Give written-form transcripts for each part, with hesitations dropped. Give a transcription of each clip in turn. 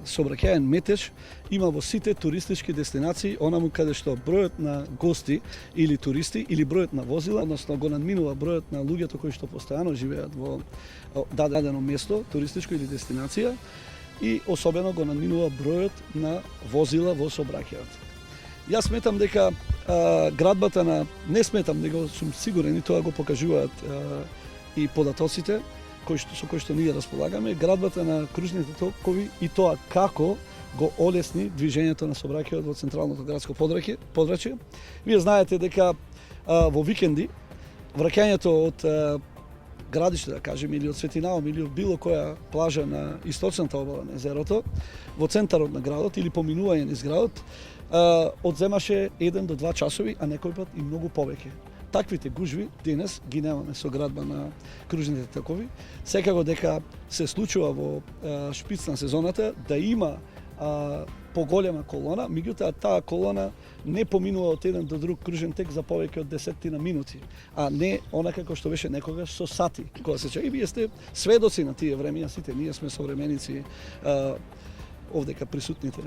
сообраќаен метеж има во сите туристички дестинации, онаму каде што бројот на гости или туристи или бројот на возила, односно го надминува бројот на луѓето кои што постојано живеат во дадено место, туристичко или дестинација, и особено го надминува бројот на возила во сообраќајот. Јас сметам дека градбата на, не сметам, него сум сигурен и тоа го покажуваат и податоците со кои што ние располагаме, градбата на кружните токови и тоа како го олесни движењето на сообраќајот во централното градско подрачје. Вие знаете дека во викенди враќањето од градиште, да кажем, или од Светинаум, или од било која плажа на источната обала на езерото, во центарот на градот или поминување низ градот, одземаше 1 до 2 часови, а некој пат и многу повеќе. Таквите гужви денес ги немаме со градба на кружните токови. Секако дека се случува во шпиц на сезоната да има поголема колона, меѓутоа таа колона не поминува од еден до друг кружен тек за повеќе од 10 минути, а не онака како што беше некогаш со сати, кога се чека. И вие сте сведоци на тие времења, сите ние сме современици, овдека присутните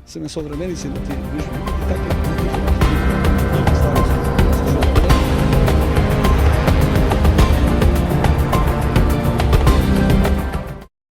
сме современици на тие гужви.